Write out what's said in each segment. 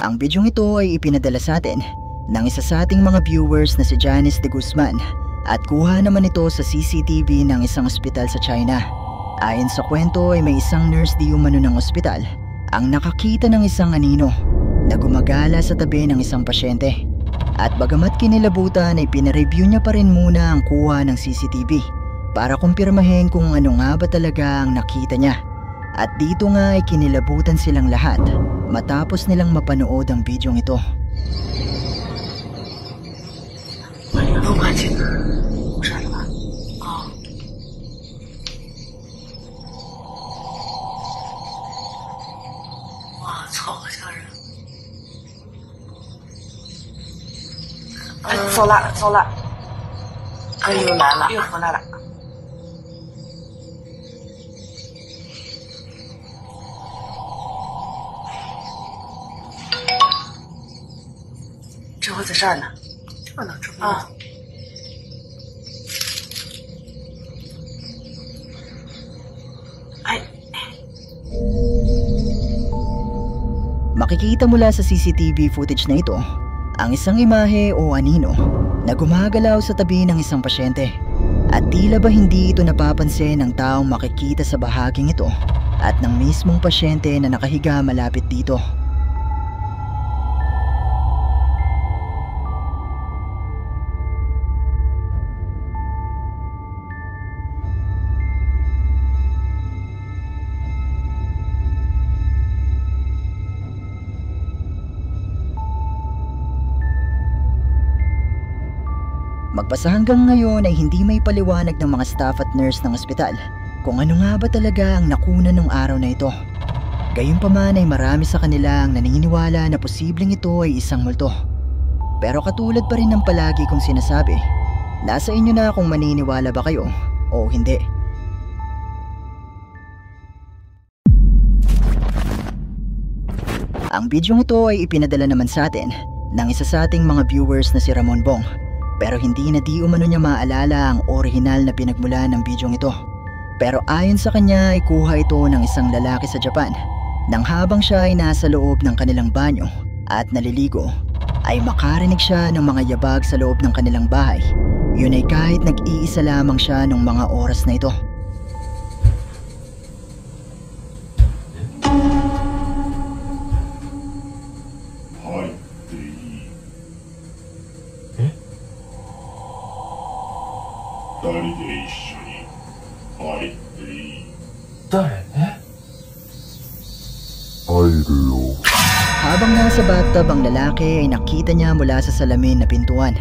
Ang bidyong ito ay ipinadala sa atin ng isa sa ating mga viewers na si Janice de Guzman at kuha naman ito sa CCTV ng isang ospital sa China. Ayon sa kwento ay may isang nurse di umano ng ospital ang nakakita ng isang anino na gumagala sa tabi ng isang pasyente. At bagamat kinilabutan ay pinareview niya pa rin muna ang kuha ng CCTV para kumpirmahin kung ano nga ba talaga ang nakita niya. At dito nga ay kinilabutan silang lahat matapos nilang mapanood ang bidyong ito.走了，又来了，又回来了。这会在这儿呢，这呢，这不啊。Makikita mula sa CCTV footage na ito ang isang imahe o anino na gumagalaw sa tabi ng isang pasyente. At tila ba hindi ito napapansin ng taong makikita sa bahaging ito at ng mismong pasyente na nakahiga malapit dito. Magpasa hanggang ngayon ay hindi may paliwanag ng mga staff at nurse ng ospital kung ano nga ba talaga ang nakuna nung araw na ito. Gayunpaman ay marami sa kanila ang naniniwala na posibleng ito ay isang multo. Pero katulad pa rin ng palagi kong sinasabi, nasa inyo na kung maniniwala ba kayo o hindi. Ang bidyong ito ay ipinadala naman sa atin ng isa sa ating mga viewers na si Ramon Bong. Pero hindi na di umano niya maalala ang orihinal na pinagmula ng bidyong ito. Pero ayon sa kanya ay kuha ito ng isang lalaki sa Japan nang habang siya ay nasa loob ng kanilang banyo at naliligo ay makarinig siya ng mga yabag sa loob ng kanilang bahay. Yun ay kahit nag-iisa lamang siya ng mga oras na ito. Habang nasa bathtub ang lalaki ay nakita niya mula sa salamin na pintuan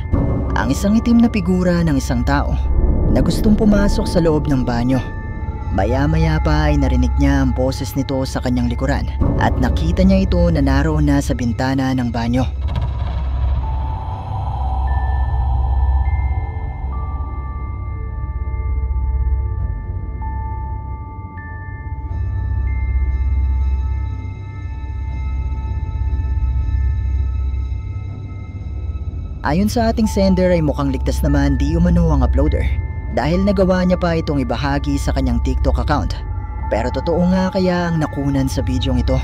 ang isang itim na figura ng isang tao na gustong pumasok sa loob ng banyo. Maya-maya pa ay narinig niya ang boses nito sa kanyang likuran at nakita niya ito na naroon na sa bintana ng banyo. Ayon sa ating sender ay mukhang ligtas naman di umano ang uploader dahil nagawa niya pa itong ibahagi sa kanyang TikTok account. Pero totoo nga kaya ang nakunan sa bidyong ito?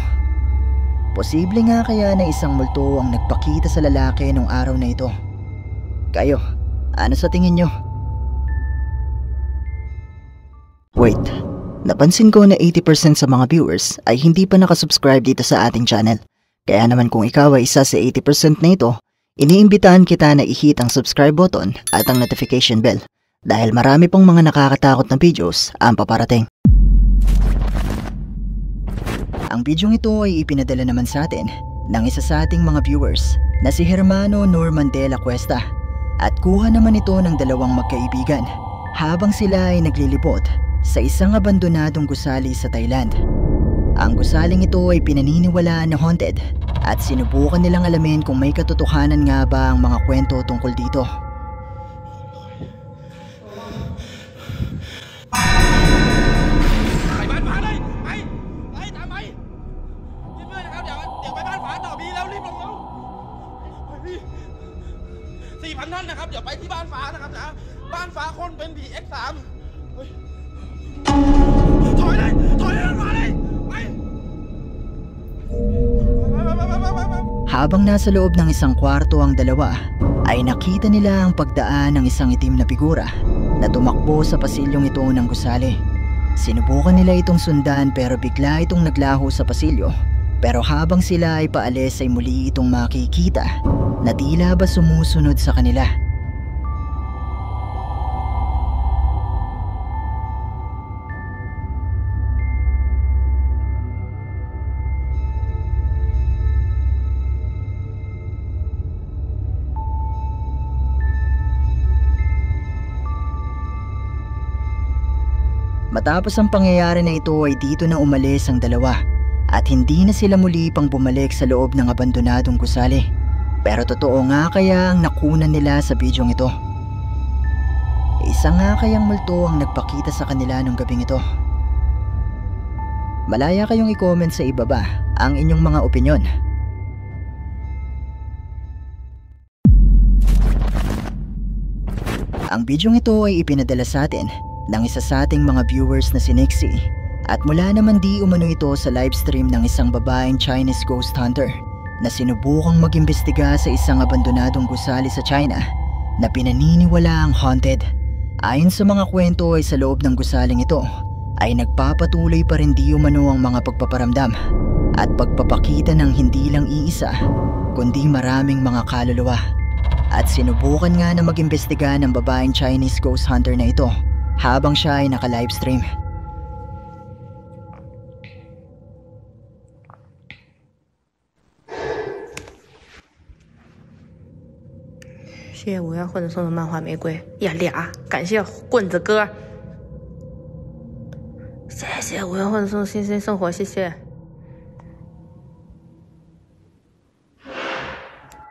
Posible nga kaya na isang multo ang nagpakita sa lalaki nung araw na ito? Kayo, ano sa tingin nyo? Wait, napansin ko na 80% sa mga viewers ay hindi pa nakasubscribe dito sa ating channel. Kaya naman kung ikaw ay isa sa 80% na ito, iniimbitahan kita na i-hit ang subscribe button at ang notification bell dahil marami pong mga nakakatakot na videos ang paparating. Ang bidyong ito ay ipinadala naman sa atin ng isa sa ating mga viewers na si Hermano Norman de la Cuesta at kuha naman ito ng dalawang magkaibigan habang sila ay naglilibot sa isang abandonadong gusali sa Thailand. Ang gusaling ito ay pinaniniwalaan na haunted at sinubukan nilang alamin kung may katotohanan nga ba ang mga kwento tungkol dito. Habang nasa loob ng isang kwarto ang dalawa, ay nakita nila ang pagdaan ng isang itim na figura na tumakbo sa pasilyong ito ng gusali. Sinubukan nila itong sundan pero bigla itong naglaho sa pasilyo. Pero habang sila ay paalis ay muli itong makikita na tila ba sumusunod sa kanila. Matapos ang pangyayari na ito ay dito na umalis ang dalawa at hindi na sila muli pang bumalik sa loob ng abandonadong gusali. Pero totoo nga kaya ang nakunan nila sa bidyong ito? Isa nga kayang multo ang nagpakita sa kanila nung gabing ito? Malaya kayong i-comment sa ibaba ang inyong mga opinyon. Ang bidyong ito ay ipinadala sa atin ng isa sa ating mga viewers na si Nixie at mula naman di umano ito sa livestream ng isang babaeng Chinese ghost hunter na sinubukang mag-imbestiga sa isang abandonadong gusali sa China na pinaniniwala ang haunted. Ayon sa mga kwento ay sa loob ng gusaling ito ay nagpapatuloy pa rin di umano ang mga pagpaparamdam at pagpapakita ng hindi lang iisa kundi maraming mga kaluluwa. At sinubukan nga na mag-imbestiga ng babaeng Chinese ghost hunter na ito habang siya ay naka-livestream.谢谢无缘混子送的漫画玫瑰呀俩，感谢混子哥，谢谢无缘混子送星星送火，谢谢。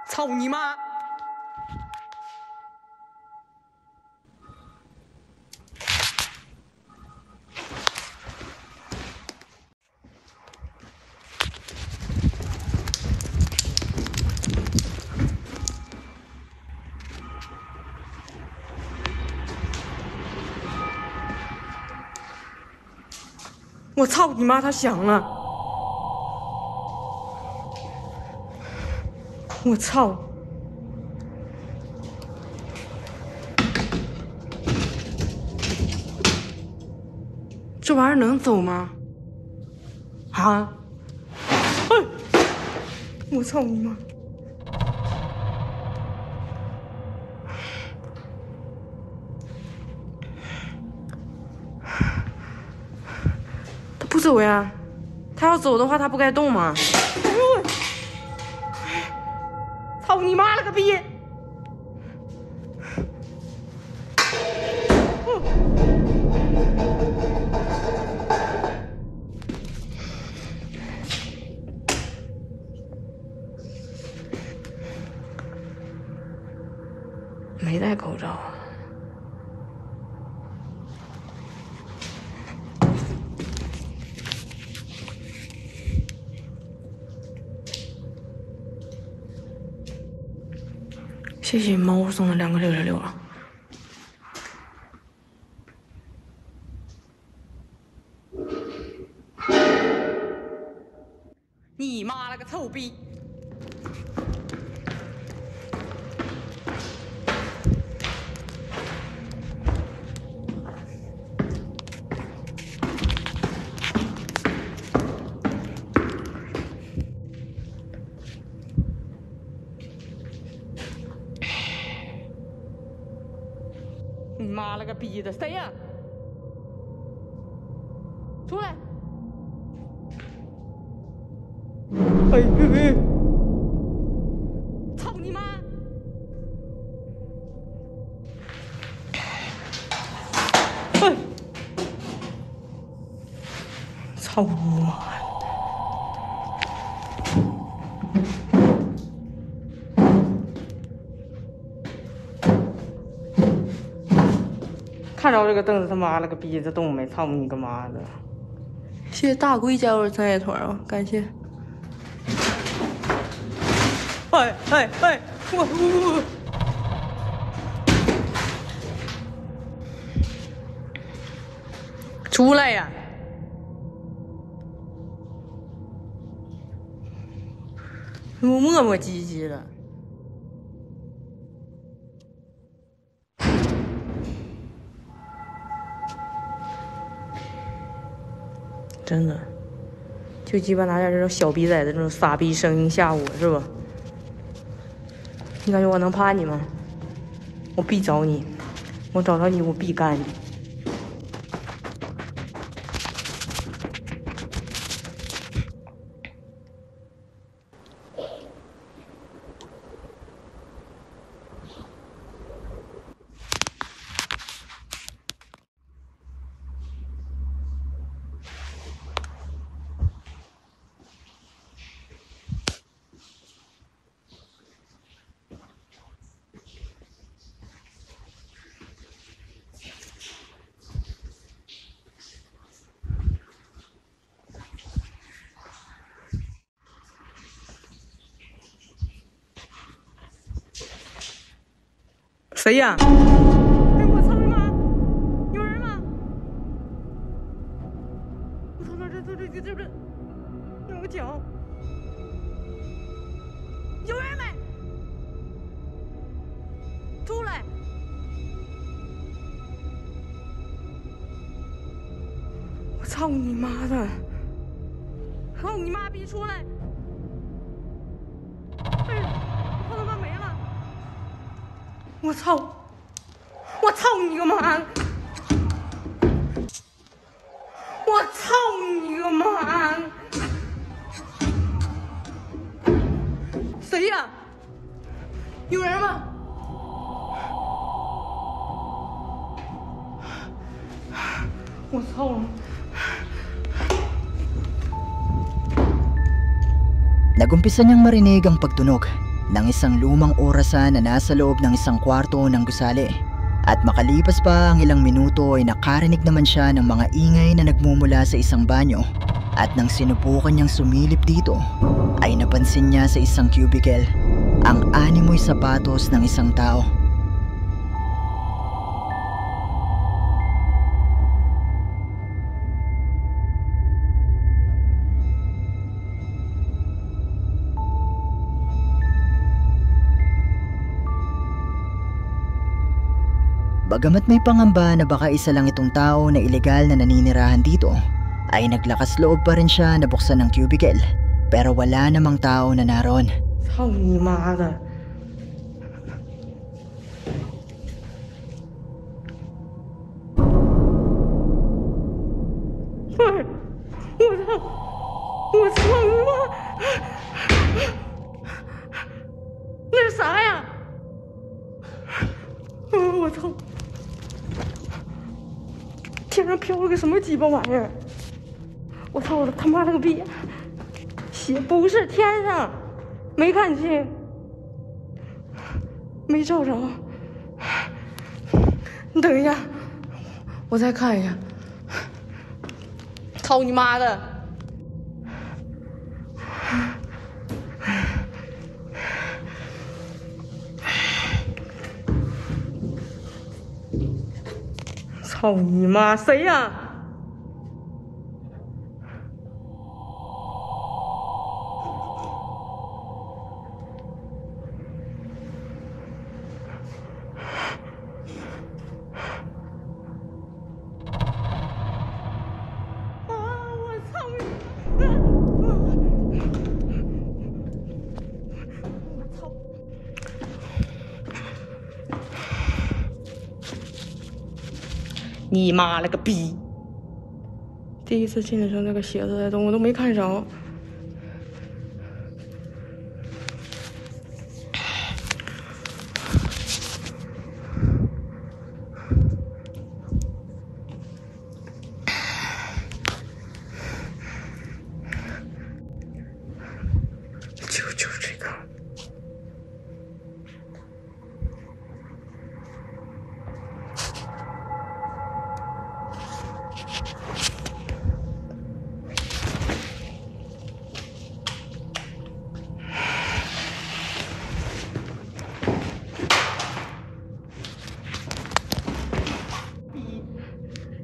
操你妈！我操你妈！他响了！我操！这玩意儿能走吗？啊！哎！我操你妈！不走呀，他要走的话，他不该动吗？哎呦！操你妈了个逼！没戴口罩。谢谢猫送的2个666啊！你妈了个臭逼！你妈了个逼的，谁呀？出来！哎呦！操你妈！哎！操我妈！看着这个凳子，他妈了个逼，这动没？操你个妈的！谢谢大龟加入参赛团啊，感谢。哎哎哎！我出来呀！磨磨唧唧的。真的，就鸡巴拿点这种小逼崽的这种傻逼声音吓我是吧？你感觉我能怕你吗？我必找你，我找着你我必干你。谁呀？哎，我操你妈！有人吗？我操，这有个脚！有人没？出来！我操你妈的！操你妈逼出来！哎，我他妈没了！我操！我操你个妈！我操你个妈！谁呀？有人吗？我操！ Nagumpisa niyang marinig ang pagtunog ng isang lumang orasan na nasa loob ng isang kwarto ng gusali. At makalipas pa ang ilang minuto ay nakarinig naman siya ng mga ingay na nagmumula sa isang banyo. At nang sinubukan niyang sumilip dito, ay napansin niya sa isang cubicle ang animoy sapatos ng isang tao. Bagamat may pangamba na baka isa lang itong tao na ilegal na naninirahan dito, ay naglakas loob pa rin siya na buksan ng cubicle, pero wala namang tao na naroon. 操你妈的！喂，我操！我操你妈！那是啥呀？我操！ 天上飘了个什么鸡巴玩意儿！我操！我的他妈了个逼！血不是天上，没看清，没照着。你等一下，我再看一下。操你妈的！操你妈！谁呀？啊！我操你！我操！ 你妈了个逼！第一次进的时候，那个鞋子在动，我都没看着。就是这个。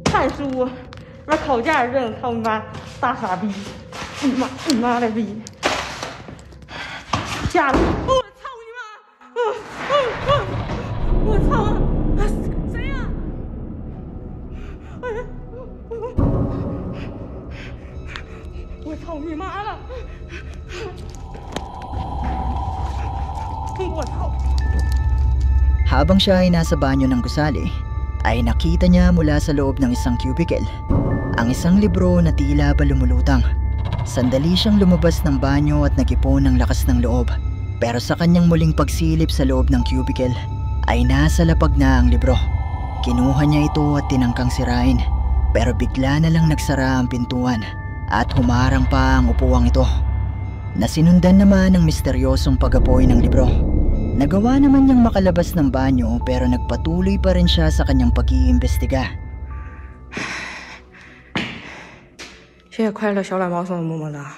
看书，妈考驾驶证，操你妈大傻逼！你妈的逼！吓得我操你妈！我操！谁呀？我操你妈了！我操！ Habang siya ay nasa banyo ng gusali, ay nakita niya mula sa loob ng isang cubicle ang isang libro na tila ba lumulutang. Sandali siyang lumabas ng banyo at nag-ipon ng lakas ng loob. Pero sa kanyang muling pagsilip sa loob ng cubicle, ay nasa lapag na ang libro. Kinuha niya ito at tinangkang sirain. Pero bigla na lang nagsara ang pintuan at humarang pa ang upuang ito. Nasinundan naman ng misteryosong pag-apoy ng libro. Nagawa naman niyang makalabas ng banyo pero nagpatuloy pa rin siya sa kanyang pag-iimbestiga. 谢谢快乐小懒猫送的么么哒。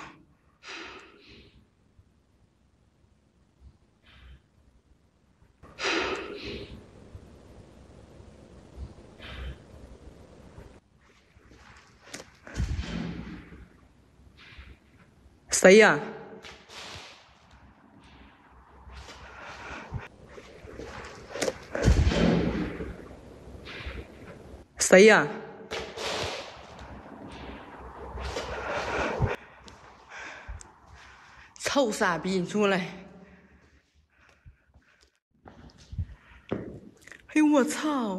谁呀？谁呀？臭傻逼，你出来！哎呦我操！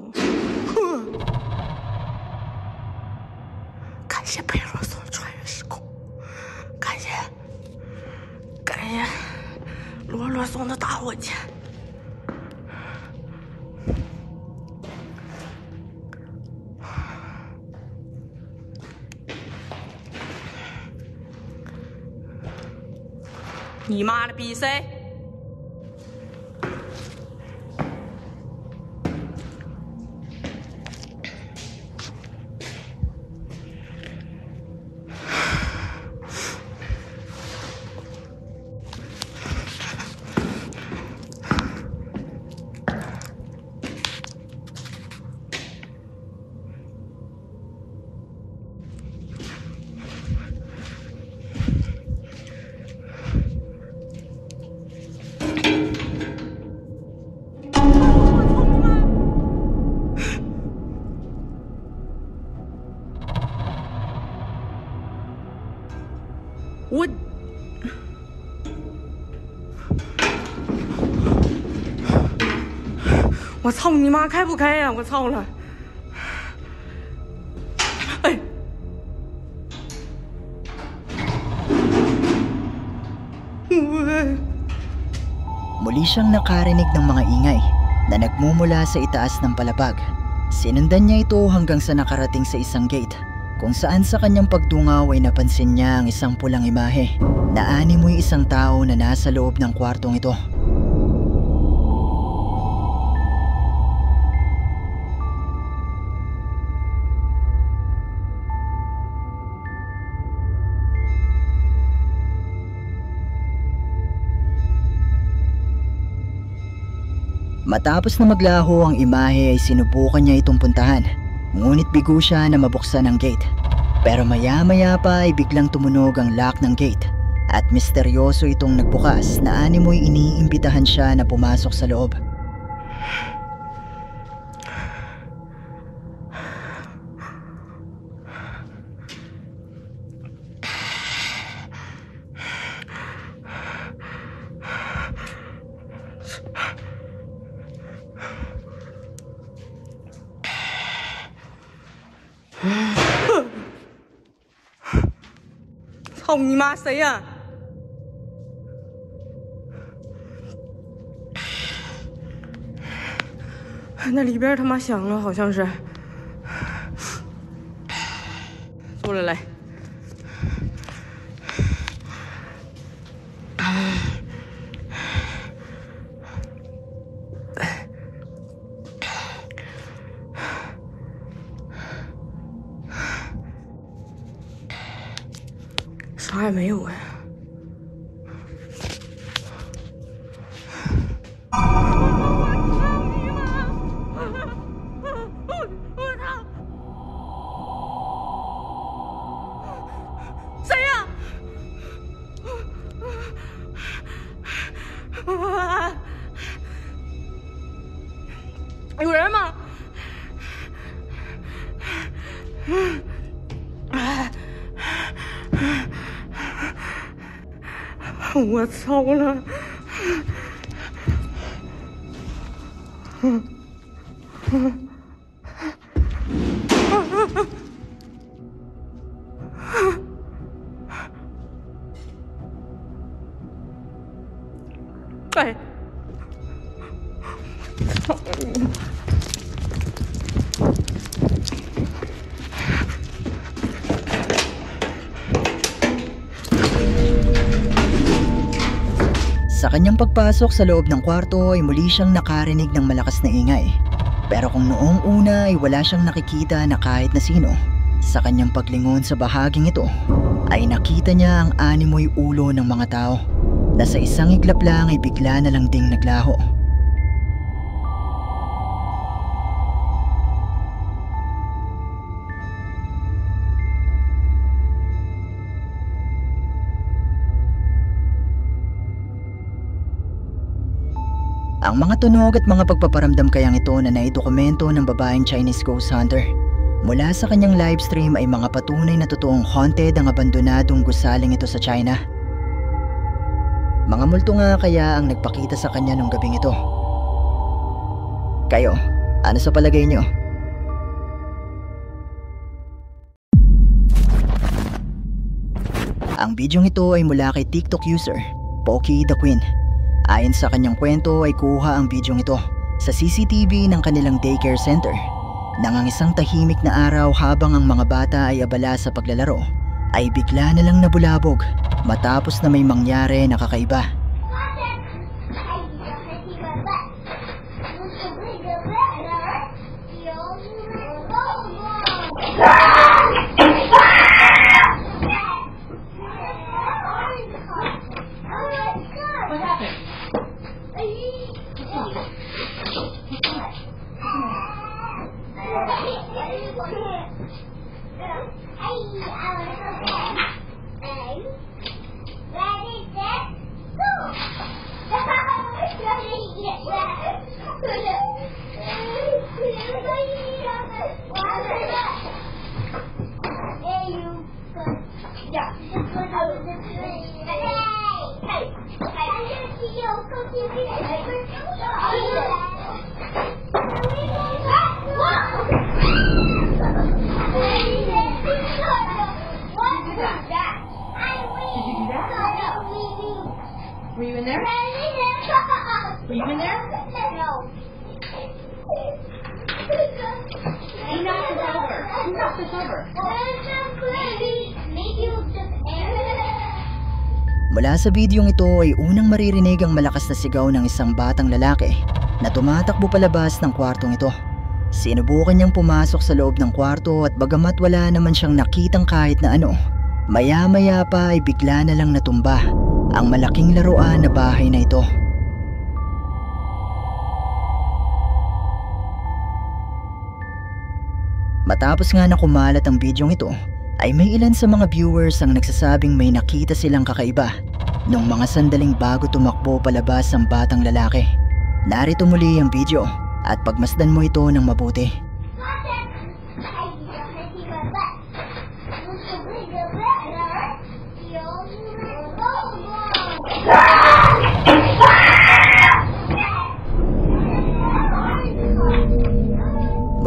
呵！感谢佩罗送的穿越时空，感谢罗罗送的打火机。 你妈的逼谁？我操你妈！开不开呀？我操了！哎， Muli siyang nakarinig ng mga ingay na nagmumula sa itaas ng palapag. Sinundan niya ito hanggang sa nakarating sa isang gate kung saan sa kanyang pagtungaw ay napansin niya ang isang pulang imahe na animoy isang tao na nasa loob ng kwartong ito. Matapos na maglaho ang imahe ay sinubukan niya itong puntahan, ngunit bigo siya na mabuksan ang gate. Pero maya-maya pa ay biglang tumunog ang lock ng gate at misteryoso itong nagbukas na animoy iniimbitahan siya na pumasok sa loob.操你妈！谁呀？那里边他妈响了，好像是。出来来。啥也没有哎。谁呀？我操了！哎，操你！ Sa kanyang pagpasok sa loob ng kwarto ay muli siyang nakarinig ng malakas na ingay. Pero kung noong una ay wala siyang nakikita na kahit na sino, sa kanyang paglingon sa bahaging ito ay nakita niya ang animoy ulo ng mga tao na sa isang iglap lang ay bigla na lang ding naglaho. Ang mga tunog at mga pagpaparamdam kayang ito na naidokumento ng babaeng Chinese ghost hunter mula sa kanyang livestream ay mga patunay na totoong haunted ang abandonadong gusaling ito sa China. Mga multo nga kaya ang nagpakita sa kanya nung gabing ito. Kayo, ano sa palagay nyo? Ang bidyong ito ay mula kay TikTok user Pokey the Queen. Ayon sa kanyang kwento ay kuha ang bidyong ito sa CCTV ng kanilang daycare center nang ang isang tahimik na araw habang ang mga bata ay abala sa paglalaro ay bigla na lang nabulabog matapos na may mangyari na kakaiba. Were you in there? Were you in there? No. Who knocked this over? Who knocked this over? Mula sa bidyong ito ay unang maririnig ang malakas na sigaw ng isang batang lalaki na tumatakbo palabas ng kwartong ito. Sinubukan niyang pumasok sa loob ng kwarto at bagamat wala naman siyang nakitang kahit na ano, maya-maya pa ay bigla na lang natumba ang malaking laruan na bahay na ito. Matapos nga na kumalat ang bidyong ito, ay may ilan sa mga viewers ang nagsasabing may nakita silang kakaiba nung mga sandaling bago tumakbo palabas ang batang lalaki. Narito muli ang video at pagmasdan mo ito ng mabuti.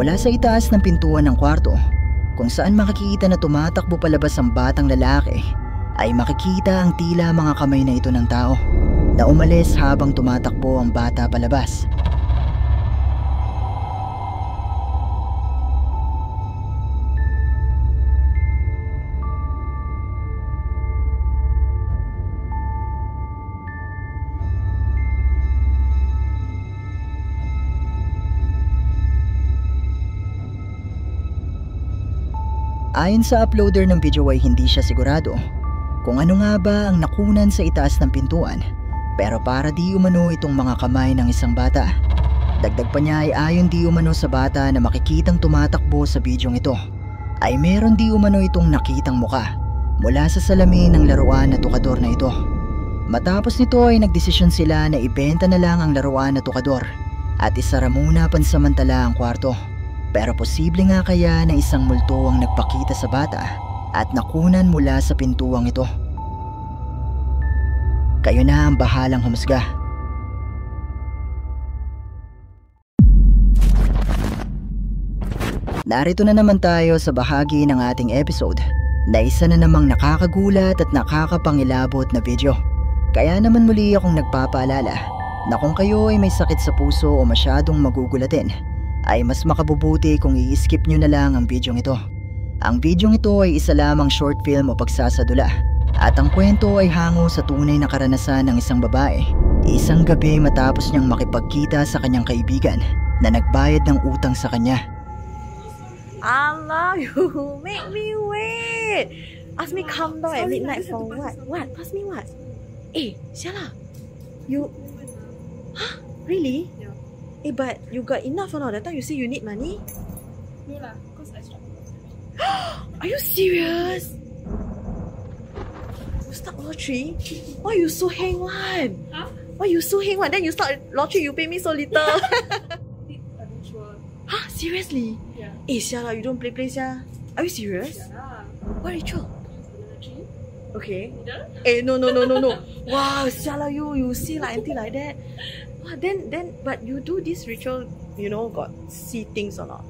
Mula sa itaas ng pintuan ng kwarto, kung saan makikita na tumatakbo palabas ang batang lalaki, ay makikita ang tila mga kamay na ito ng tao na umalis habang tumatakbo ang bata palabas. Ayon sa uploader ng video ay hindi siya sigurado kung ano nga ba ang nakunan sa itaas ng pintuan, pero para di umano itong mga kamay ng isang bata. Dagdag pa niya ay ayon di umano sa bata na makikitang tumatakbo sa bidyong ito, ay meron di umano itong nakitang muka mula sa salamin ng laruan na tukador na ito. Matapos nito ay nagdesisyon sila na ibenta na lang ang laruan na tukador at isara muna pansamantala ang kwarto. Pero posible nga kaya na isang multo ang nagpakita sa bata at nakunan mula sa pintuang ito? Kayo na ang bahalang humusga. Narito na naman tayo sa bahagi ng ating episode na isa na namang nakakagulat at nakakapangilabot na video. Kaya naman muli akong nagpapaalala na kung kayo ay may sakit sa puso o masyadong magugulatin, ay mas makabubuti kung i-skip nyo na lang ang video ito. Ang video ito ay isa lamang short film o pagsasadula at ang kwento ay hango sa tunay na karanasan ng isang babae isang gabi matapos niyang makipagkita sa kanyang kaibigan na nagbayad ng utang sa kanya. Allah, you make me wait. Ask me come down at midnight for what? What? Ask me what? Eh, Siala, you... Huh? Really? Yeah. Eh, but you got enough or not? That time you say you need money? No lah, cause I struggle. Are you serious? You start lottery? Why you so heng one? Huh? Why you so heng one? Then you start lottery, you pay me so little. I'm not sure. Huh? Seriously? Yeah. Eh, Siala, you don't play sia. Are you serious? Yeah. What ritual? Energy. Okay. Middle. Eh, no. Wow, Siala, you see like until like that. Wow, then, but you do this ritual, you know, got see things or not?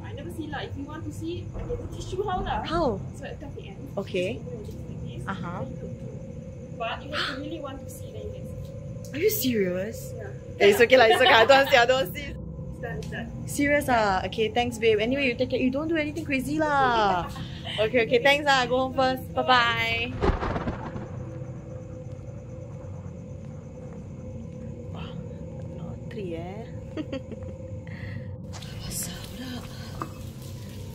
I never see lah. If you want to see, I can teach you how lah. How? So at 12 a.m. Okay. you do like this, Uh-huh. then you could do. But if you really want to see, then you can see. Are you serious? Yeah. Eh, it's okay lah, it's okay. I don't see. It's done. Serious ah? Okay, thanks babe. Anyway, you take care. You don't do anything crazy lah. Okay, thanks ah. Go home first. Bye-bye. Lottery eh.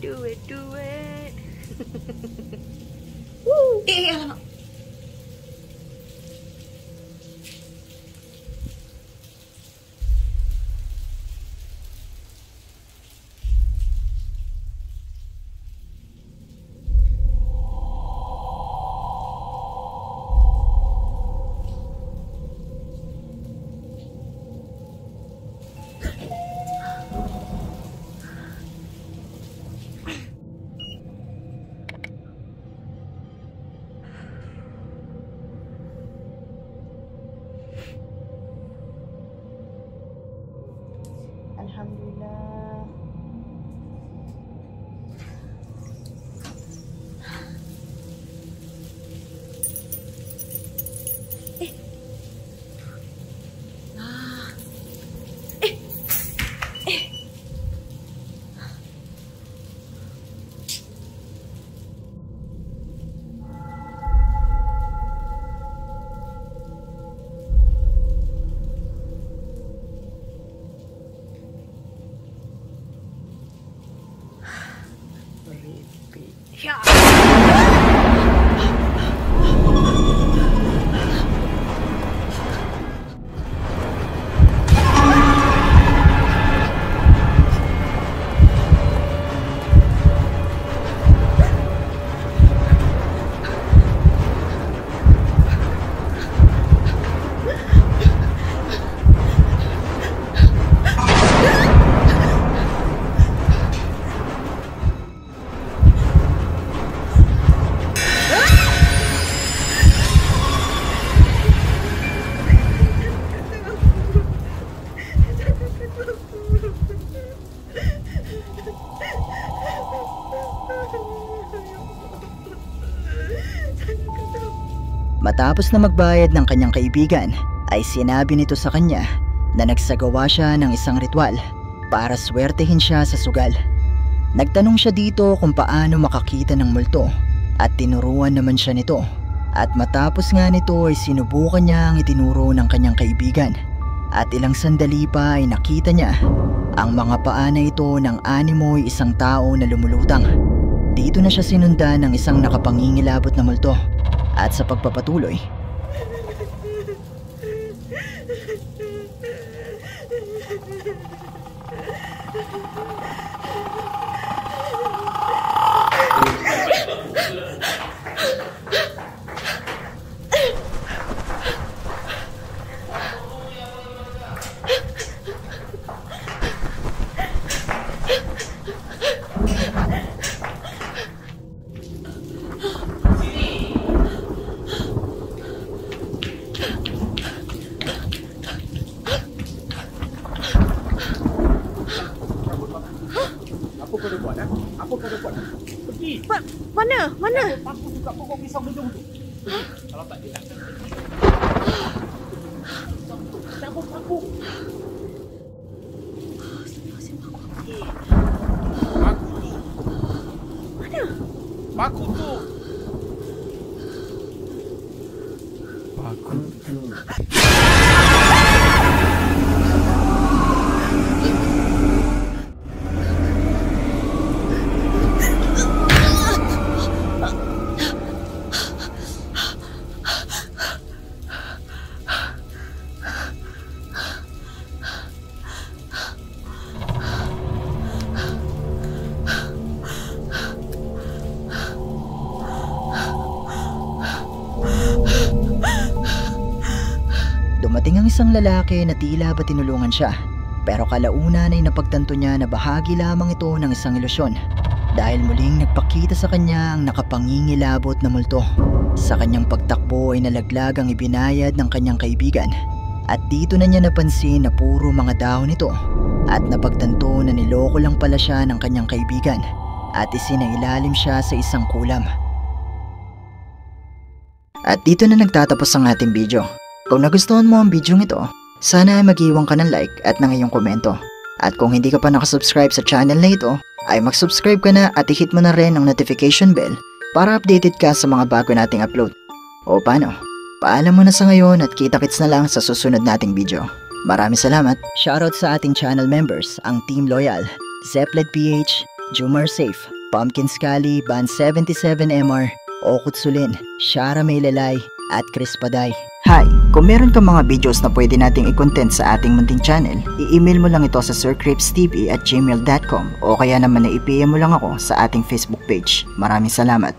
Do it. Woo! Eh, alamak. Alhamdulillah. Matapos na magbayad ng kanyang kaibigan, ay sinabi nito sa kanya na nagsagawa siya ng isang ritual para swertehin siya sa sugal. Nagtanong siya dito kung paano makakita ng multo at tinuruan naman siya nito. At matapos nga nito ay sinubukan niya ang itinuro ng kanyang kaibigan. At ilang sandali pa ay nakita niya ang mga paa na ito ng animoy isang tao na lumulutang. Dito na siya sinundan ng isang nakapangingilabot na multo. At sa pagpapatuloy, Pergi. Mana? Mana? Aku buka pokok pisang hujung tu. Kalau tak dia tak. Cabut aku. Paku tu. Mana? Paku tu. Dumating ang isang lalaki na tila ba tinulungan siya, pero kalaunan ay napagtanto niya na bahagi lamang ito ng isang ilusyon dahil muling nagpakita sa kanya ang nakapangingilabot na multo. Sa kanyang pagtakbo ay nalaglag ang ibinayad ng kanyang kaibigan at dito na niya napansin na puro mga dahon ito at napagtanto na niloko lang pala siya ng kanyang kaibigan at isinailalim siya sa isang kulam. At dito na nagtatapos ang ating video. Kung nagustuhan mo ang video ito, sana ay mag-iwan ka ng like at ng iyong komento. At kung hindi ka pa nakasubscribe sa channel na ito, ay mag-subscribe ka na at i-hit mo na rin ang notification bell para updated ka sa mga bago nating upload. O paano? Paalam mo na sa ngayon at kita-kits na lang sa susunod nating video. Maraming salamat. Shoutout sa ating channel members, ang Team Loyal, Zepplet PH, Jumar Safe, Pumpkin Scully, Band 77MR, Okut Sulin, Shara Maylalay, at Chris Paday. Hi! Kung meron kang mga videos na pwede nating i-content sa ating munting channel, i-email mo lang ito sa sircripstv@gmail.com o kaya naman na i-PM mo lang ako sa ating Facebook page. Maraming salamat!